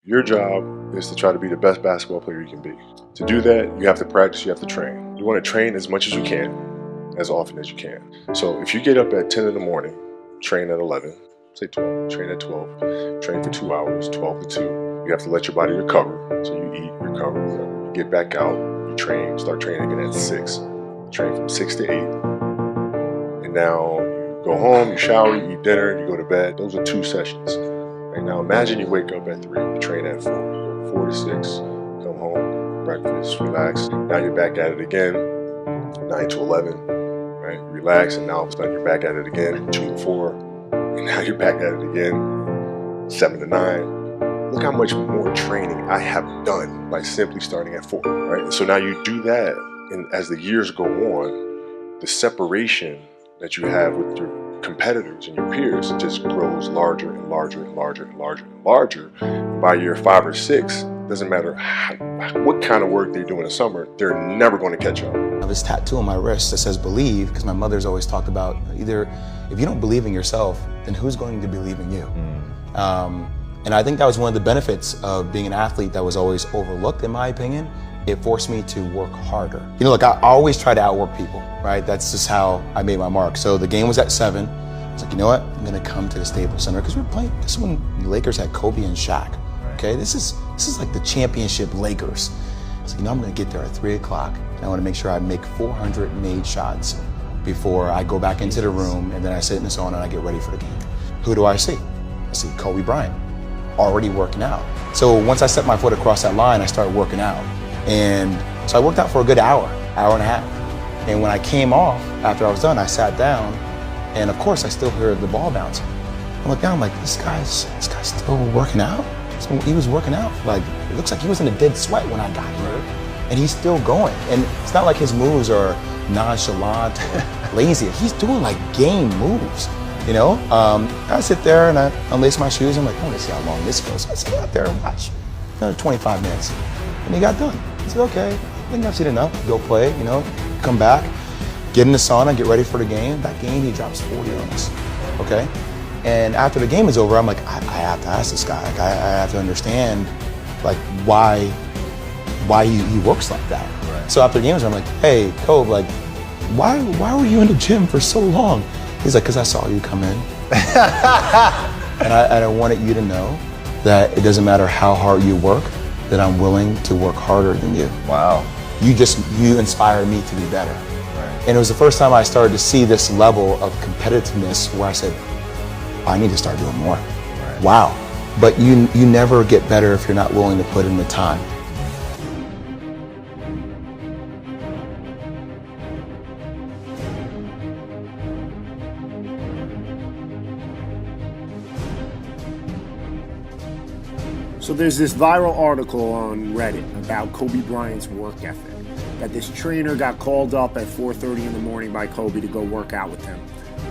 Your job is to try to be the best basketball player you can be. To do that, you have to practice, you have to train. You want to train as much as you can, as often as you can. So if you get up at 10 in the morning, train at 11, say 12, train at 12, train for 2 hours, 12 to 2. You have to let your body recover. So you eat, recover, whatever. You get back out, you train, start training again at 6. Train from 6 to 8. And now you go home, you shower, you eat dinner, you go to bed. Those are 2 sessions. Right now, imagine you wake up at 3, you train at 4, you go 4 to 6, come home, breakfast, relax. Now you're back at it again, 9 to 11, right? Relax, and now all of a sudden you're back at it again, 2 to 4, and now you're back at it again, 7 to 9. Look how much more training I have done by simply starting at 4, right? And so now you do that, and as the years go on, the separation that you have with your competitors and your peers, it just grows larger and larger and larger and larger and larger. By year 5 or 6, doesn't matter what kind of work they do in the summer, they're never going to catch up. I have this tattoo on my wrist that says believe, because my mother's always talked about either if you don't believe in yourself, then who's going to believe in you? And I think that was one of the benefits of being an athlete that was always overlooked, in my opinion. It forced me to work harder. You know, like I always try to outwork people, right? That's just how I made my mark. So the game was at 7. I was like, you know what? I'm gonna come to the Staples Center because we're playing. This is when the Lakers had Kobe and Shaq. Okay, this is like the championship Lakers. I was like, you know, I'm gonna get there at 3 o'clock. And I want to make sure I make 400 made shots before I go back into the room, and then I sit in the sauna and I get ready for the game. Who do I see? I see Kobe Bryant, already working out. So once I set my foot across that line, I started working out. And so I worked out for a good hour and a half. And when I came off, after I was done, I sat down, and of course I still heard the ball bouncing. I look down, I'm like, this guy's still working out? So he was working out, like, it looks like he was in a dead sweat when I got here. And he's still going. And it's not like his moves are nonchalant, lazy. He's doing like game moves, you know? I sit there and I unlace my shoes. I'm like, I want to see how long this goes. So I sit out there and watch another 25 minutes. And he got done. I said, okay, I think I've seen enough. Go play, you know, come back, get in the sauna, get ready for the game. That game, he drops 40 on us, okay? And after the game is over, I'm like, I have to ask this guy. Like, I have to understand, like, why he works like that. Right. So after the game is over, I'm like, hey, Kobe, like, why were you in the gym for so long? He's like, because I saw you come in. and I wanted you to know that it doesn't matter how hard you work, that I'm willing to work harder than you. Wow. You inspired me to be better. Right. And it was the first time I started to see this level of competitiveness where I said, I need to start doing more. Right. Wow. But you never get better if you're not willing to put in the time. So there's this viral article on Reddit about Kobe Bryant's work ethic, that this trainer got called up at 4:30 in the morning by Kobe to go work out with him.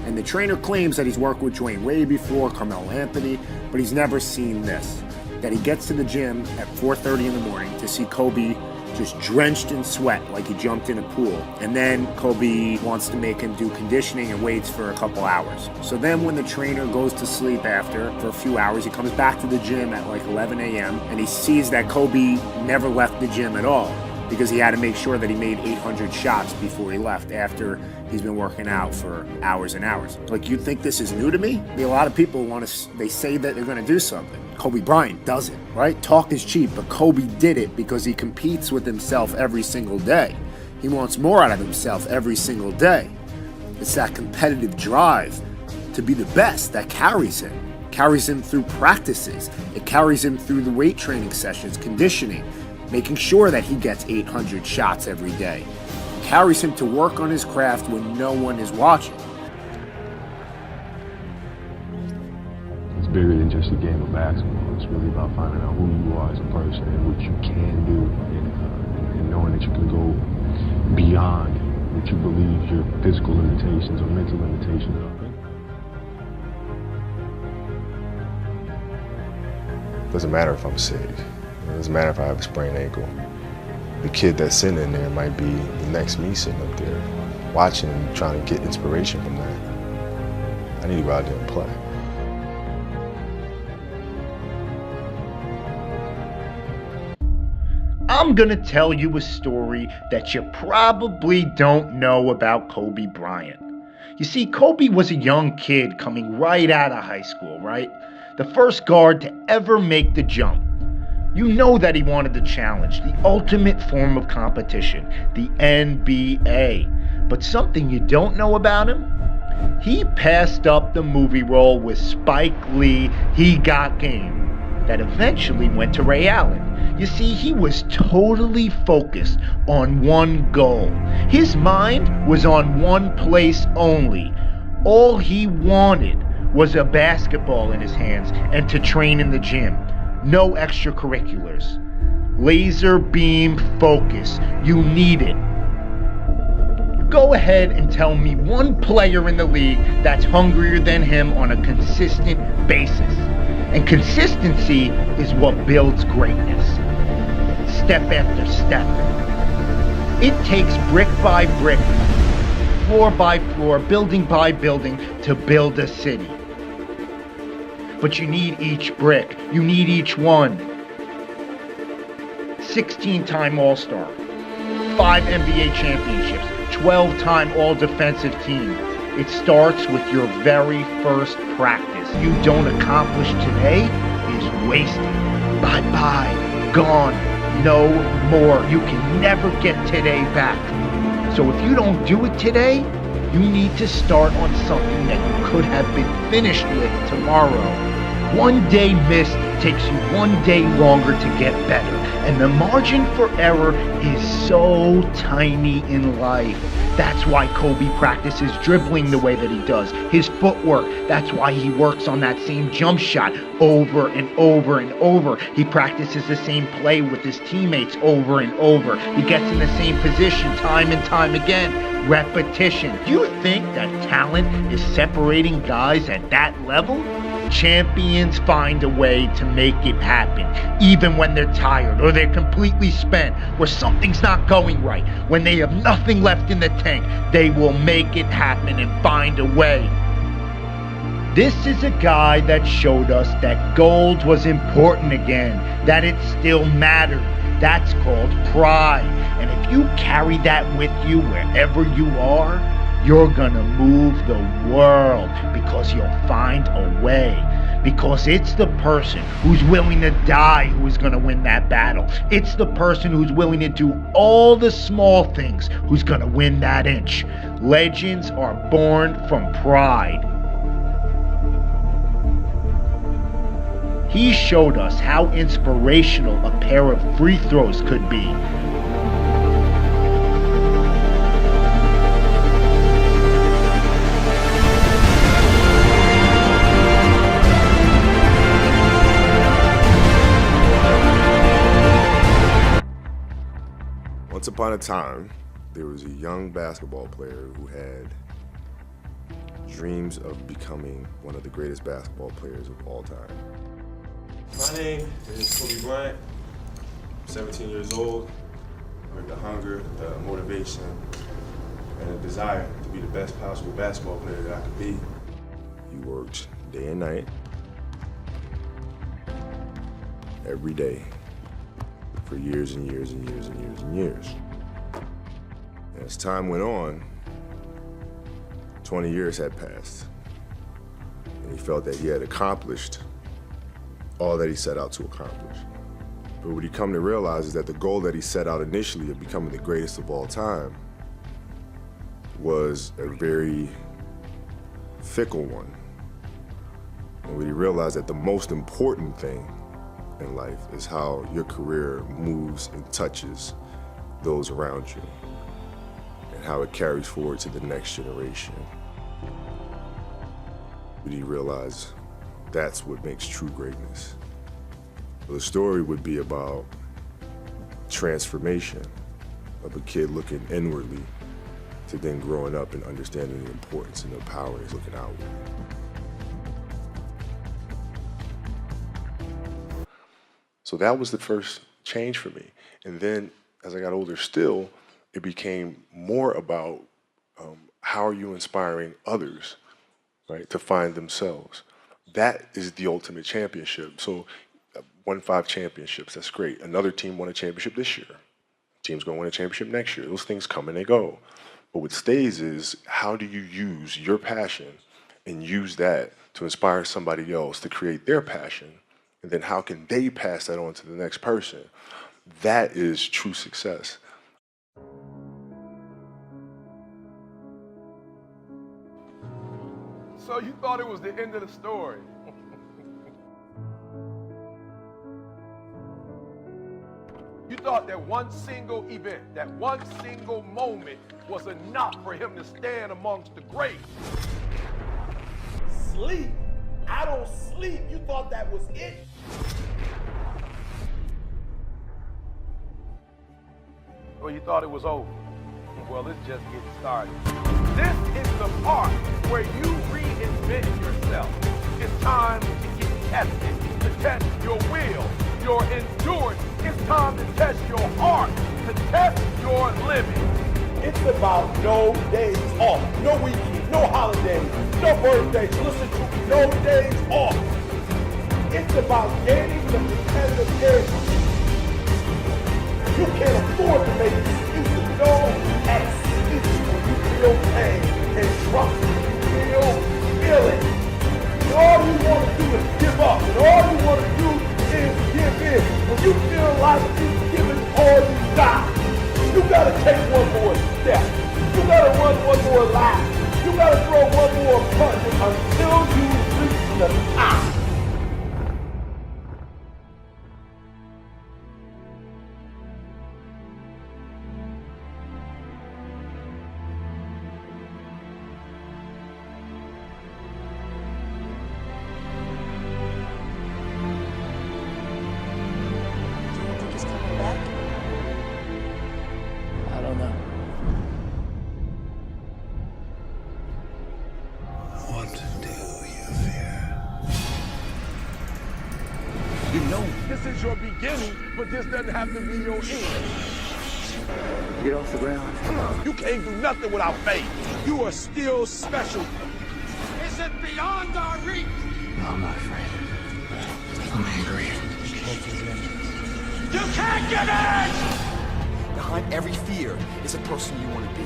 And the trainer claims that he's worked with Dwayne Wade before, Carmelo Anthony, but he's never seen this. That he gets to the gym at 4:30 in the morning to see Kobe just drenched in sweat like he jumped in a pool. And then Kobe wants to make him do conditioning and weights for a couple hours. So then when the trainer goes to sleep after for a few hours, he comes back to the gym at like 11 a.m. and he sees that Kobe never left the gym at all because he had to make sure that he made 800 shots before he left after he's been working out for hours and hours. Like, you think this is new to me? I mean, a lot of people they say that they're going to do something. Kobe Bryant does it, right? Talk is cheap, but Kobe did it because he competes with himself every single day. He wants more out of himself every single day. It's that competitive drive to be the best that carries him through practices. It carries him through the weight training sessions, conditioning, making sure that he gets 800 shots every day. It carries him to work on his craft when no one is watching. It's bigger than just a game of basketball. It's really about finding out who you are as a person and what you can do, and knowing that you can go beyond what you believe your physical limitations or mental limitations are. Doesn't matter if I'm sick. It doesn't matter if I have a sprained ankle. The kid that's sitting in there might be the next me sitting up there, watching and trying to get inspiration from that. I need to go out there and play. I'm gonna tell you a story that you probably don't know about Kobe Bryant. You see, Kobe was a young kid coming right out of high school, right? The first guard to ever make the jump. You know that he wanted the challenge, the ultimate form of competition, the NBA. But something you don't know about him? He passed up the movie role with Spike Lee, He Got Game, that eventually went to Ray Allen. You see, he was totally focused on one goal. His mind was on one place only. All he wanted was a basketball in his hands and to train in the gym. No extracurriculars. Laser beam focus. You need it. Go ahead and tell me one player in the league that's hungrier than him on a consistent basis. And consistency is what builds greatness. Step after step. It takes brick by brick, floor by floor, building by building to build a city. But you need each brick. You need each one. 16-time All-Star, 5 NBA championships, 12-time All-Defensive Team. It starts with your very first practice. You don't accomplish today is wasted. Bye-bye. Gone. No more. You can never get today back. So if you don't do it today, you need to start on something that you could have been finished with tomorrow. One day missed takes you one day longer to get better. And the margin for error is so tiny in life. That's why Kobe practices dribbling the way that he does. His footwork, that's why he works on that same jump shot over and over and over. He practices the same play with his teammates over and over. He gets in the same position time and time again. Repetition. Do you think that talent is separating guys at that level? Champions find a way to make it happen, even when they're tired or they're completely spent, or something's not going right. When they have nothing left in the tank, they will make it happen and find a way. This is a guy that showed us that gold was important again, that it still mattered. That's called pride. And if you carry that with you wherever you are, you're gonna move the world because you'll find a way. Because it's the person who's willing to die who is gonna win that battle. It's the person who's willing to do all the small things who's gonna win that inch. Legends are born from pride. He showed us how inspirational a pair of free throws could be. Once upon a time, there was a young basketball player who had dreams of becoming one of the greatest basketball players of all time. My name is Kobe Bryant. I'm 17 years old with the hunger, the motivation, and the desire to be the best possible basketball player that I could be. He worked day and night, every day, for years and years and years and years and years. And as time went on, 20 years had passed, and he felt that he had accomplished all that he set out to accomplish. But what he come to realize is that the goal that he set out initially of becoming the greatest of all time was a very fickle one. And what he realized that the most important thing in life is how your career moves and touches those around you and how it carries forward to the next generation. But he realized that's what makes true greatness. Well, the story would be about transformation of a kid looking inwardly to then growing up and understanding the importance and the power is looking outward. So that was the first change for me. And then as I got older still, it became more about how are you inspiring others, right, to find themselves. That is the ultimate championship. So won 5 championships. That's great. Another team won a championship this year. Team's going to win a championship next year. Those things come and they go. But what stays is, how do you use your passion and use that to inspire somebody else to create their passion? And then how can they pass that on to the next person? That is true success. So you thought it was the end of the story. You thought that one single event, that one single moment was enough for him to stand amongst the greats. Sleep? I don't sleep. You thought that was it? Well, you thought it was over. Well, it's just getting started. This is the part where you reinvent yourself. It's time to get tested, to test your will, your endurance. It's time to test your heart, to test your limit. It's about no days off, no weekends, no holidays, no birthdays. Listen to me, no days off. It's about gaining the competitive edge. You can't afford to make excuses. No excuses when you feel pain and trust. Feel it. And all you want to do is give up. And all you want to do is give in. When you feel like you've given all you got, you got to take one more step. You got to run one more lap. You got to throw one more punch until you reach the top. I don't know. What do you fear? You know this is your beginning, but this doesn't have to be your end. Get off the ground. You can't do nothing without faith. You are still special. Is it beyond our reach? No, I'm not afraid. I'm angry. You can't give in! Behind every fear is a person you want to be.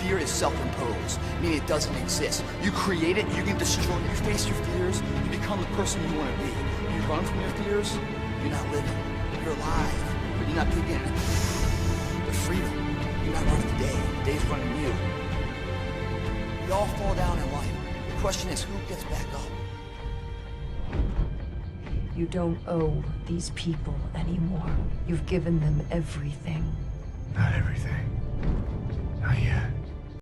Fear is self-imposed, meaning it doesn't exist. You create it, you can destroy it. You face your fears, you become the person you want to be. You run from your fears, you're not living. You're alive, but you're not taking the freedom. You're not running the day. The day's running you. We all fall down in life. The question is, who gets back up? You don't owe these people anymore. You've given them everything. Not everything.